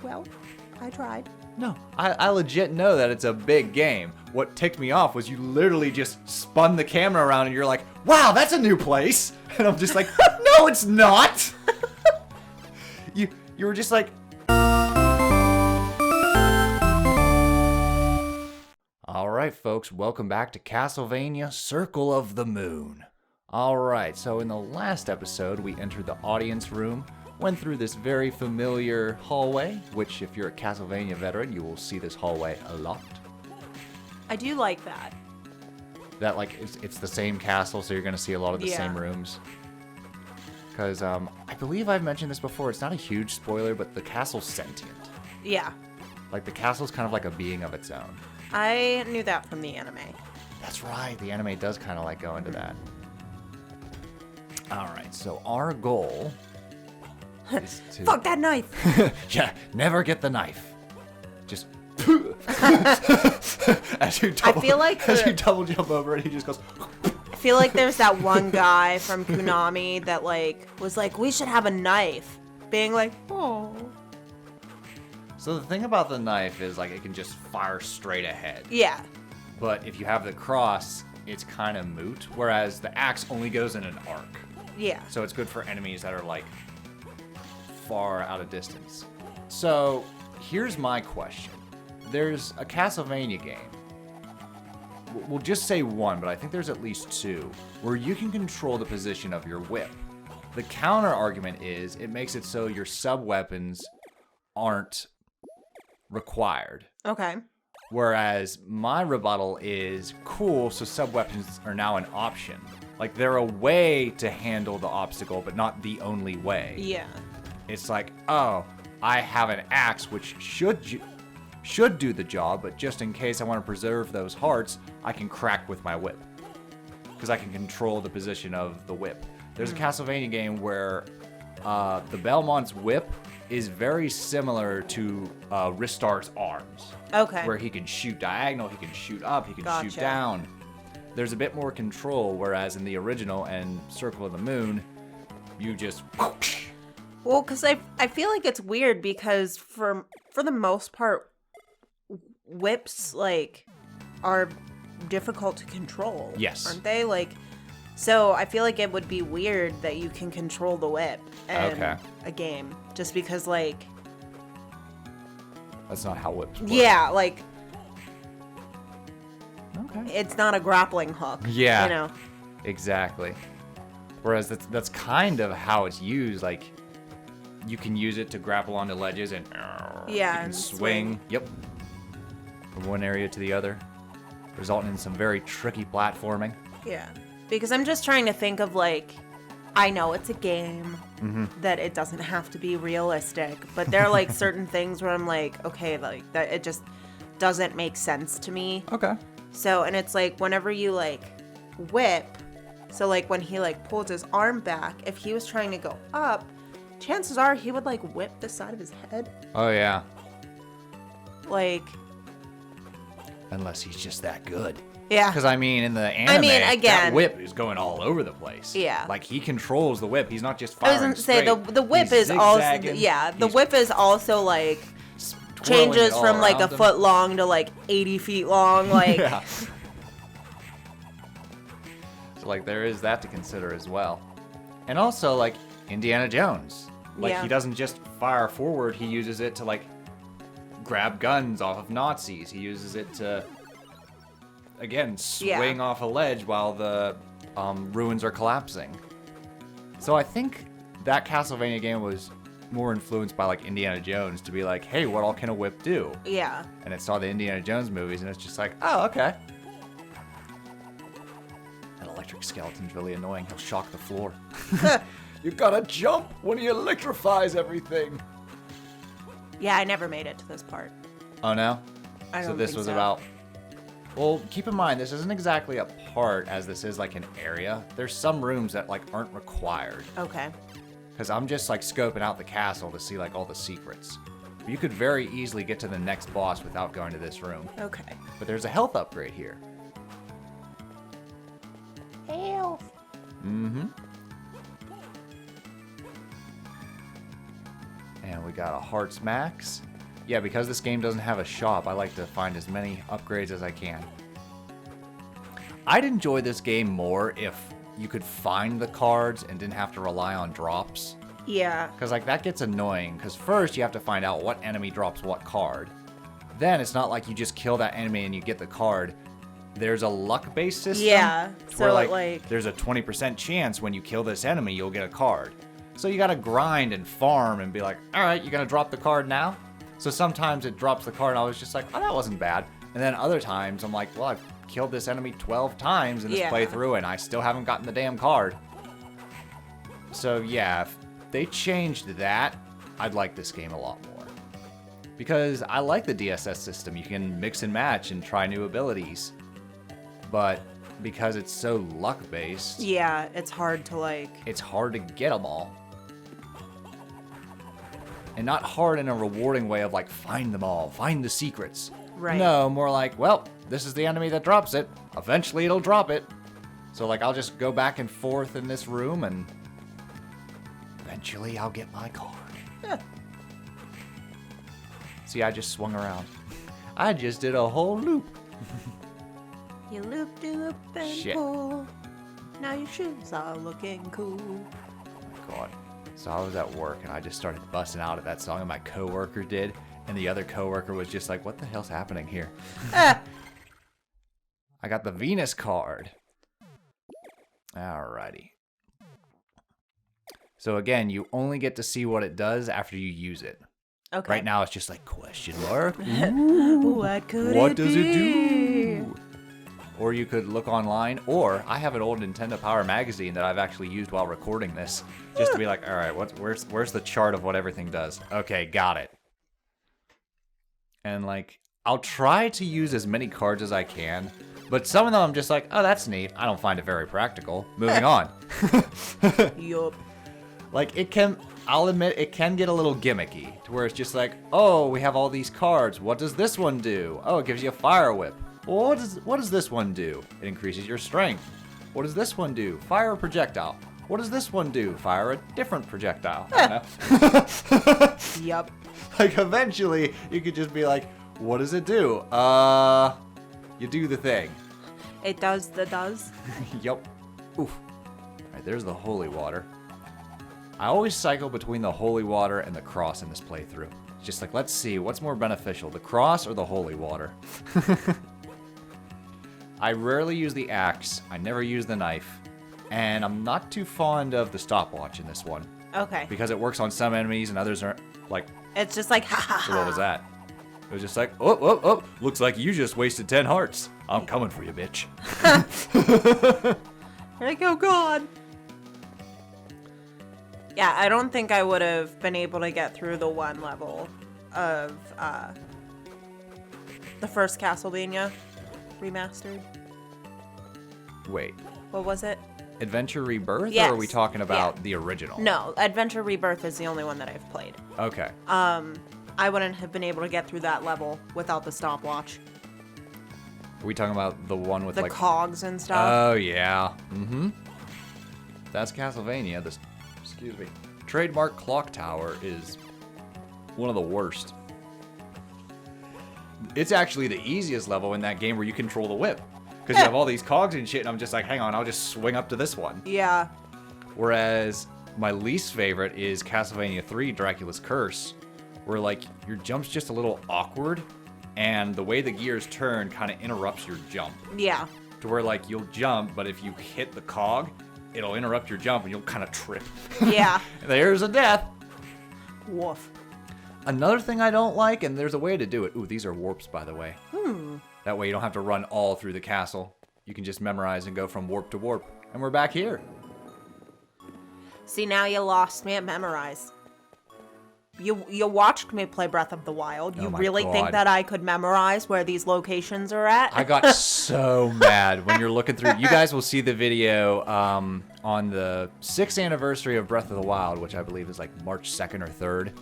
Well, I tried. No, I legit know that it's a big game. What ticked me off was you literally just spun the camera around and you're like, wow, that's a new place. And I'm just like, no, it's not. You were just like... Alright, folks, welcome back to Castlevania Circle of the Moon. Alright, so in the last episode, we entered the audience room, went through this very familiar hallway, which if you're a Castlevania veteran, you will see this hallway a lot. I do like that. That, like, it's the same castle, so you're going to see a lot of the same rooms. Because, I believe I've mentioned this before, it's not a huge spoiler, but the castle's sentient. Yeah. Like, the castle's kind of like a being of its own. I knew that from the anime. That's right, the anime does kind of like go into that. Alright, so our goal is to... Fuck that knife! Yeah, never get the knife. Just... as you double jump over it, he just goes... I feel like there's that one guy from Konami that, like, was like, we should have a knife. Being like, oh. So the thing about the knife is, like, it can just fire straight ahead. Yeah. But if you have the cross, it's kind of moot. Whereas the axe only goes in an arc. Yeah. So it's good for enemies that are, like, far out of distance. So here's my question. There's a Castlevania game. We'll just say one, but I think there's at least two, where you can control the position of your whip. The counter argument is it makes it so your sub-weapons aren't required. Okay. Whereas my rebuttal is, cool, so sub-weapons are now an option. Like, they're a way to handle the obstacle, but not the only way. Yeah. It's like, oh, I have an axe, which should do the job, but just in case I want to preserve those hearts, I can crack with my whip. Because I can control the position of the whip. There's a Castlevania game where the Belmont's whip is very similar to Ristar's arms. Okay. Where he can shoot diagonal, he can shoot up, he can Gotcha. shoot down. There's a bit more control, whereas in the original and Circle of the Moon, you just... Well, because I feel like it's weird because for the most part, whips, like, are difficult to control. Yes. Aren't they? Like, so I feel like it would be weird that you can control the whip in a game. Just because, like... That's not how whips work. Yeah, like... Okay. It's not a grappling hook. Yeah. You know? Exactly. Whereas that's kind of how it's used. Like, you can use it to grapple onto ledges and you can and swing. Yep. From one area to the other, resulting in some very tricky platforming. Yeah. Because I'm just trying to think of, like, I know it's a game, that it doesn't have to be realistic, but there are, like, certain things where I'm like, okay, like, that it just doesn't make sense to me. Okay. So, and it's like, whenever you, like, whip, so, like, when he, like, pulls his arm back, if he was trying to go up, chances are he would, like, whip the side of his head. Oh, yeah. Like... Unless he's just that good. Yeah. Because, I mean, in the anime, again, that whip is going all over the place. Yeah. Like, he controls the whip. He's not just firing I was going to say, the whip He's is also... zigzagging. Yeah, the He's whip is also, like... twirling changes it all from, like, a around him. foot long to, like, 80 feet long, like... Yeah. So, like, there is that to consider as well. And also, like, Indiana Jones. Like, Yeah. he doesn't just fire forward, he uses it to, like, grab guns off of Nazis. He uses it to, again, swing off a ledge while the ruins are collapsing. So I think that Castlevania game was more influenced by, like, Indiana Jones to be like, hey, what all can a whip do? Yeah. And it saw the Indiana Jones movies, and it's just like, oh, okay. That electric skeleton's really annoying. He'll shock the floor. You gotta jump when he electrifies everything. Yeah, I never made it to this part. Oh, no? I don't So this think was so. about... Well, keep in mind, this isn't exactly a part as this is, like, an area. There's some rooms that, like, aren't required. Okay. Because I'm just, like, scoping out the castle to see, like, all the secrets. You could very easily get to the next boss without going to this room. Okay. But there's a health upgrade here. Health. Mm-hmm. And we got a Hearts Max yeah, because this game doesn't have a shop, I like to find as many upgrades as I can. I'd enjoy this game more if you could find the cards and didn't have to rely on drops. Yeah. Because, like, that gets annoying. Because first, you have to find out what enemy drops what card. Then, it's not like you just kill that enemy and you get the card. There's a luck-based system. Yeah. Where, So, like, there's a 20% chance when you kill this enemy, you'll get a card. So you gotta grind and farm and be like, alright, you gonna drop the card now? So sometimes it drops the card and I was just like, oh, that wasn't bad. And then other times, I'm like, well, I've killed this enemy 12 times in this playthrough and I still haven't gotten the damn card. So yeah, if they changed that, I'd like this game a lot more. Because I like the DSS system. You can mix and match and try new abilities. But because it's so luck-based... Yeah, it's hard to, like... It's hard to get them all. And not hard in a rewarding way of, like, find them all, find the secrets. Right. No, more like, well, this is the enemy that drops it. Eventually it'll drop it. So, like, I'll just go back and forth in this room and... Eventually I'll get my card. Yeah. See, I just swung around. I just did a whole loop. You looped and Shit. pull. Now your shoes are looking cool. Oh my god. So I was at work and I just started busting out at that song and my coworker did. And the other coworker was just like, what the hell's happening here? I got the Venus card. Alrighty. So again, you only get to see what it does after you use it. Okay. Right now it's just like, question mark? What could What it does be? it do? Or you could look online, or I have an old Nintendo Power magazine that I've actually used while recording this, just to be like, all right, where's the chart of what everything does? Okay, got it. And like, I'll try to use as many cards as I can, but some of them I'm just like, oh, that's neat. I don't find it very practical. Moving on. Yup. Like, I'll admit, it can get a little gimmicky, to where it's just like, oh, we have all these cards. What does this one do? Oh, it gives you a fire whip. Well, what does this one do? It increases your strength. What does this one do? Fire a projectile. What does this one do? Fire a different projectile. Yup. Like, eventually, you could just be like, what does it do? You do the thing. It does the does. Yup. Oof. Alright, there's the holy water. I always cycle between the holy water and the cross in this playthrough. It's just like, let's see, what's more beneficial, the cross or the holy water? I rarely use the axe, I never use the knife, and I'm not too fond of the stopwatch in this one. Okay. Because it works on some enemies and others aren't, like... It's just like, ha ha ha. So what was that? It was just like, oh, looks like you just wasted 10 hearts. I'm coming for you, bitch. Like, oh god. Yeah, I don't think I would have been able to get through the one level of the first Castlevania remastered. Wait, What was it? Adventure Rebirth, Yes. or are we talking about Yeah. the original? No, Adventure Rebirth is the only one that I've played. Okay. I wouldn't have been able to get through that level without the stopwatch. Are we talking about the one with The like... cogs and stuff. Oh, yeah. Mm-hmm. That's Castlevania. This, excuse me. Trademark Clock Tower is one of the worst. It's actually the easiest level in that game where you control the whip. Because you have all these cogs and shit, and I'm just like, hang on, I'll just swing up to this one. Yeah. Whereas my least favorite is Castlevania 3, Dracula's Curse, where like your jump's just a little awkward, and the way the gears turn kind of interrupts your jump. Yeah. To where like you'll jump, but if you hit the cog, it'll interrupt your jump and you'll kind of trip. Yeah. There's a death. Woof. Another thing I don't like, and there's a way to do it. Ooh, these are warps, by the way. That way you don't have to run all through the castle. You can just memorize and go from warp to warp. And we're back here. See, now you lost me at memorize. You watched me play Breath of the Wild. You my really think God. that I could memorize where these locations are at? I got so mad when you're looking through. You guys will see the video on the 6th anniversary of Breath of the Wild, which I believe is like March 2nd or 3rd.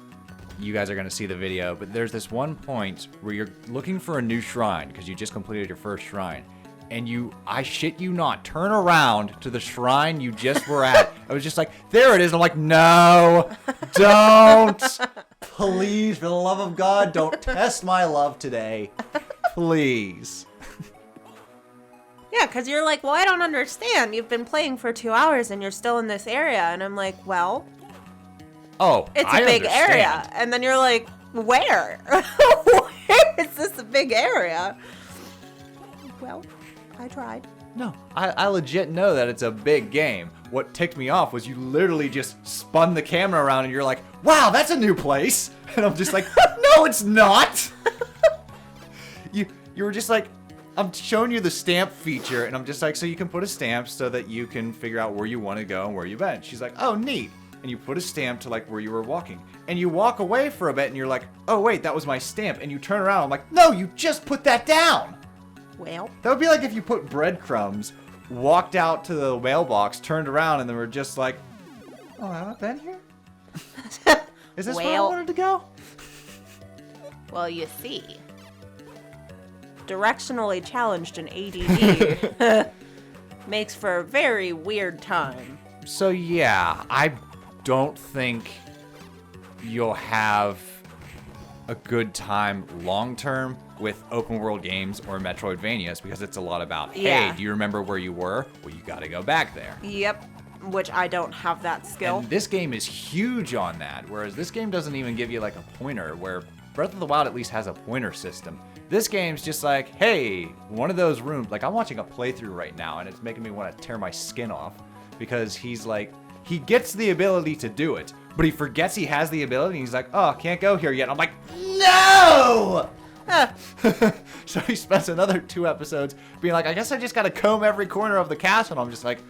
You guys are going to see the video, but there's this one point where you're looking for a new shrine because you just completed your first shrine. And you, I shit you not, turn around to the shrine you just were at. I was just like, there it is. I'm like, no, don't, Please, for the love of God, don't test my love today. Please. Yeah, because you're like, well, I don't understand. You've been playing for 2 hours and you're still in this area. And I'm like, well, it's a big area. And then you're like, where? Where is this a big area? Well, I tried. No, I legit know that it's a big game. What ticked me off was you literally just spun the camera around and you're like, wow, that's a new place. And I'm just like, no, it's not. You were just like, I'm showing you the stamp feature, and I'm just like, so you can put a stamp so that you can figure out where you want to go and where you've been. She's like, oh, neat. And you put a stamp to like where you were walking. And you walk away for a bit and you're like, oh, wait, that was my stamp. And you turn around, I'm like, no, you just put that down. Well, that would be like if you put breadcrumbs, walked out to the mailbox, turned around, and then were just like, oh, have I been here? Is this where I wanted to go? Well, you see, directionally challenged and ADD makes for a very weird time. So yeah, I don't think you'll have a good time long term with open world games or Metroidvanias because it's a lot about, hey, do you remember where you were? Well, you gotta go back there. Yep, which I don't have that skill. And this game is huge on that, whereas this game doesn't even give you like a pointer, where Breath of the Wild at least has a pointer system. This game's just like, hey, one of those rooms, like I'm watching a playthrough right now and it's making me want to tear my skin off because he's like, he gets the ability to do it, but he forgets he has the ability and he's like, oh, can't go here yet. I'm like, no! So he spends another 2 episodes being like, I guess I just gotta comb every corner of the castle. And I'm just like,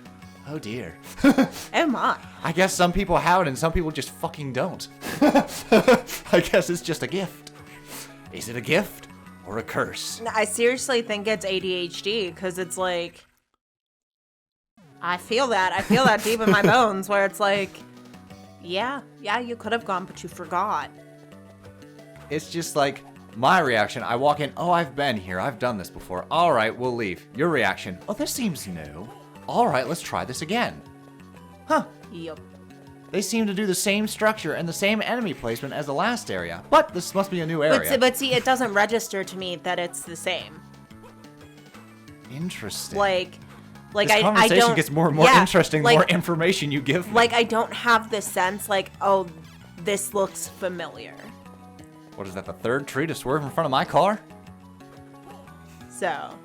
oh dear. Oh my. I guess some people have it and some people just fucking don't. I guess it's just a gift. Is it a gift or a curse? I seriously think it's ADHD because it's like, I feel that deep in my bones where it's like, yeah, you could have gone, but you forgot. It's just like, my reaction, I walk in, oh, I've been here. I've done this before. All right, we'll leave. Your reaction, oh, this seems new. All right, let's try this again. Huh. Yep. They seem to do the same structure and the same enemy placement as the last area. But this must be a new area. But see, it doesn't register to me that it's the same. Interesting. Like this conversation gets more and more interesting the more information you give me. Like, I don't have the sense, like, oh, this looks familiar. What is that, the third tree to swerve in front of my car? So.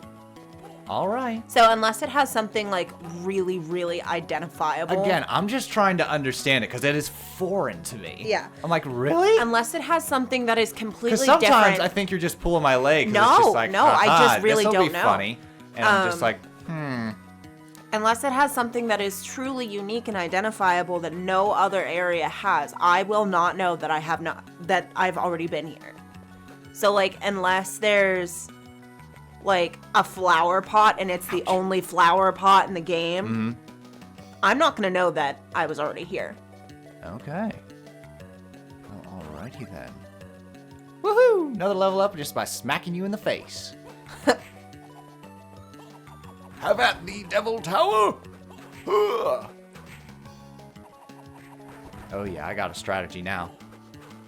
All right. So unless it has something, like, really, really identifiable. Again, I'm just trying to understand it, because it is foreign to me. Yeah. I'm like, really? Unless it has something that is completely different. Because sometimes different. I think you're just pulling my leg. No, it's just like, I just really don't know. This'll be funny. And I'm just like, Unless it has something that is truly unique and identifiable that no other area has, I will not know that I've already been here. So, like, unless there's, like, a flower pot and it's the only flower pot in the game, I'm not going to know that I was already here. Okay. Well, alrighty then. Woohoo! Another level up just by smacking you in the face. Have at the Devil Tower! Oh yeah, I got a strategy now.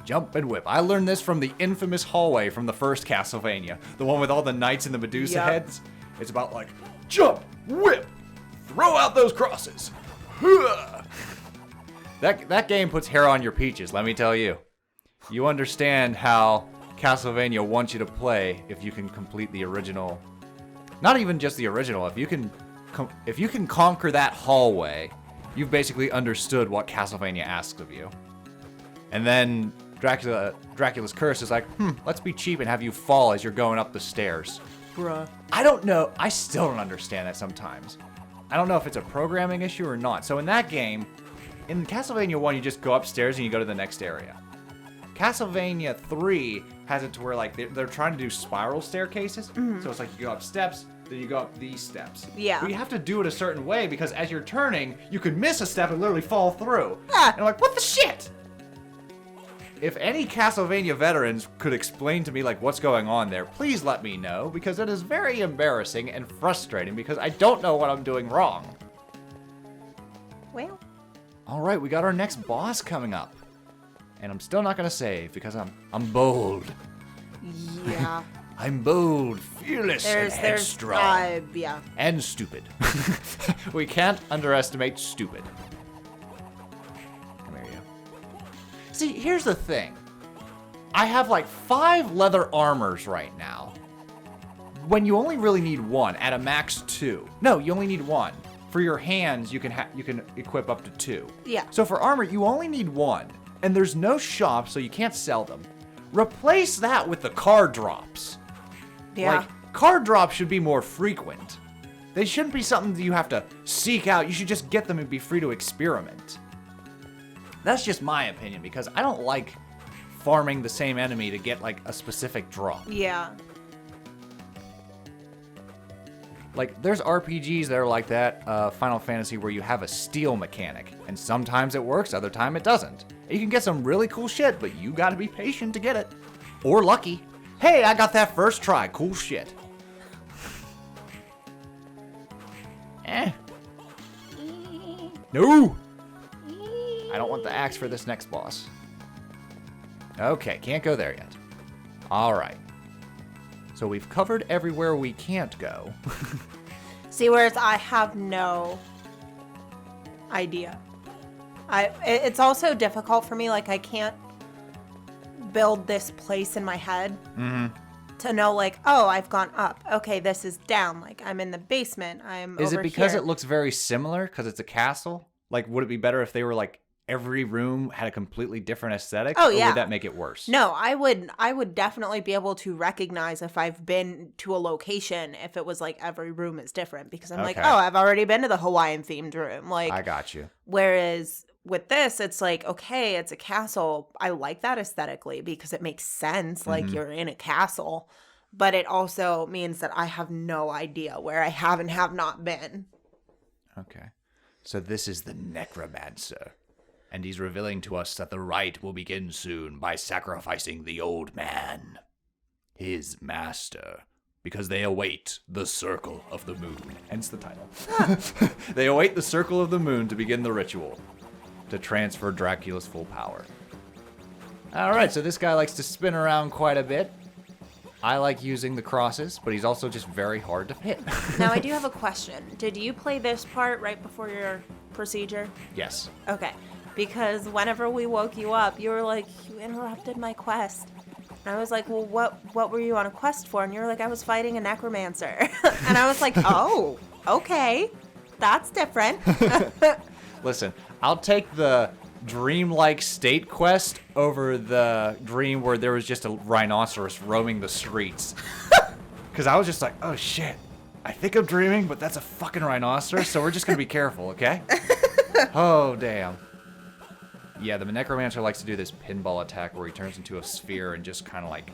Jump and whip. I learned this from the infamous hallway from the first Castlevania. The one with all the knights and the Medusa heads. It's about like, jump, whip, throw out those crosses. That game puts hair on your peaches, let me tell you. You understand how Castlevania wants you to play if you can complete the original. Not even just the original. If you can conquer that hallway, you've basically understood what Castlevania asks of you. And then Dracula's curse is like, let's be cheap and have you fall as you're going up the stairs. Bruh. I don't know. I still don't understand that sometimes. I don't know if it's a programming issue or not. So in that game, in Castlevania 1, you just go upstairs and you go to the next area. Castlevania 3 has it to where like they're trying to do spiral staircases. So it's like you go up steps, then you go up these steps. Yeah. But you have to do it a certain way because as you're turning, you could miss a step and literally fall through. Ah. And I'm like, what the shit? If any Castlevania veterans could explain to me like what's going on there, please let me know because it is very embarrassing and frustrating because I don't know what I'm doing wrong. Well. All right, we got our next boss coming up. And I'm still not going to save because I'm bold. Yeah. I'm bold, fearless, and headstrong. Yeah. And stupid. We can't underestimate stupid. Come here, you. See, here's the thing. I have like 5 leather armors right now. When you only really need 1 at a max 2. No, you only need 1. For your hands, you can equip up to 2. Yeah. So for armor, you only need 1. And there's no shop, so you can't sell them. Replace that with the card drops. Yeah. Like, card drops should be more frequent. They shouldn't be something that you have to seek out. You should just get them and be free to experiment. That's just my opinion, because I don't like farming the same enemy to get, like, a specific drop. Yeah. Like, there's RPGs that are like that, Final Fantasy, where you have a steal mechanic. And sometimes it works, other time it doesn't. You can get some really cool shit, but you gotta be patient to get it. Or lucky. Hey, I got that first try. Cool shit. No! I don't want the axe for this next boss. Okay, can't go there yet. Alright. So we've covered everywhere we can't go. See, whereas I have no idea. It's also difficult for me, like, I can't build this place in my head to know, like, oh, I've gone up. Okay, this is down. Like, I'm in the basement. Is over it because here. it looks very similar? Because it's a castle? Like, would it be better if they were, like, every room had a completely different aesthetic? Oh, or yeah. would that make it worse? No, I would definitely be able to recognize if I've been to a location if it was, like, every room is different. Because I'm like, Okay. oh, I've already been to the Hawaiian-themed room. Like, I got you. Whereas with this, it's like, okay, it's a castle. I like that aesthetically because it makes sense. Like, you're in a castle. But it also means that I have no idea where I have and have not been. Okay. So this is the Necromancer. And he's revealing to us that the rite will begin soon by sacrificing the old man, his master, because they await the circle of the moon. Hence the title. They await the circle of the moon to begin the ritual, to transfer Dracula's full power. Alright, so this guy likes to spin around quite a bit. I like using the crosses, but he's also just very hard to hit. Now, I do have a question. Did you play this part right before your procedure? Yes. Okay. Because whenever we woke you up, you were like, you interrupted my quest. And I was like, well, what were you on a quest for? And you were like, I was fighting a necromancer. And I was like, oh, okay. That's different. Listen, I'll take the dreamlike state quest over the dream where there was just a rhinoceros roaming the streets. Because I was just like, oh shit, I think I'm dreaming, but that's a fucking rhinoceros, so we're just going to be careful, okay? Oh, damn. Yeah, the Necromancer likes to do this pinball attack where he turns into a sphere and just kind of like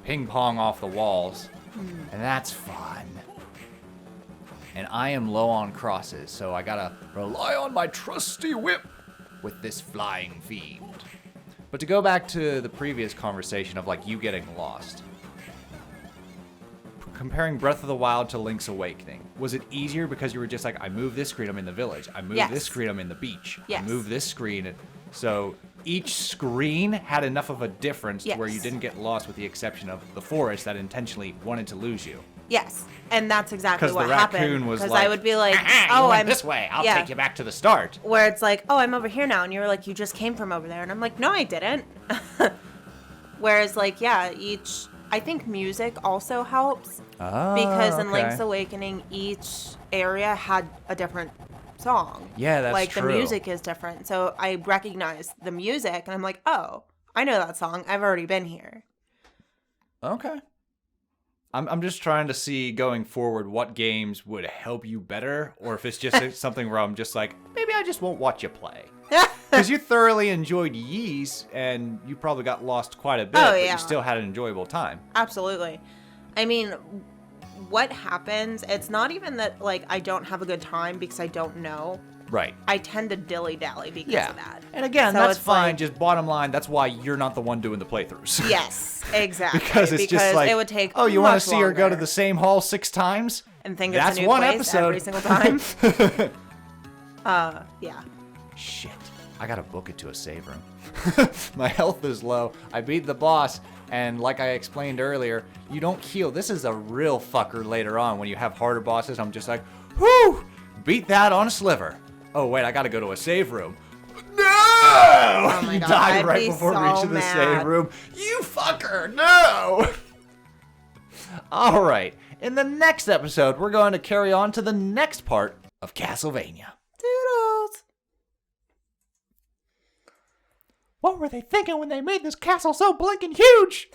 ping pong off the walls. And that's fun. And I am low on crosses, so I gotta rely on my trusty whip with this flying fiend. But to go back to the previous conversation of like you getting lost. Comparing Breath of the Wild to Link's Awakening, was it easier because you were just like, I move this screen, I'm in the village. I move this screen, I'm in the beach. Yes. I move this screen. So each screen had enough of a difference to where you didn't get lost, with the exception of the forest that intentionally wanted to lose you. Yes, and that's exactly what Because the happened. raccoon was Because like, I would be like, oh, I'm this way. I'll take you back to the start. Where it's like, oh, I'm over here now. And you were like, you just came from over there. And I'm like, no, I didn't. Whereas, like, yeah, I think music also helps. Oh, because in Link's Awakening, each area had a different song. Yeah, that's like, true. the music is different. So I recognize the music, and I'm like, oh, I know that song. I've already been here. Okay. I'm just trying to see going forward what games would help you better, or if it's just something where I'm just like, maybe I just won't watch you play. Because you thoroughly enjoyed Ys, and you probably got lost quite a bit, but you still had an enjoyable time. Absolutely. I mean, what happens, it's not even that, like, I don't have a good time because I don't know. Right. I tend to dilly-dally because of that. And again, So that's it's fine. like- just bottom line, that's why you're not the one doing the playthroughs. Yes, exactly. Because it's just like, it would take oh, you want much to see her go to longer the same hall 6 times? and think That's it's a new one place episode. every single time. Yeah. Shit. I gotta book it to a save room. My health is low. I beat the boss, and like I explained earlier, you don't heal. This is a real fucker later on when you have harder bosses. I'm just like, whew, beat that on a sliver. Oh wait, I gotta go to a save room. No! Oh my You God, died I'd right be before so reaching the save mad. room. You fucker, no! All right, in the next episode, we're going to carry on to the next part of Castlevania. Doodles. What were they thinking when they made this castle so blinking huge?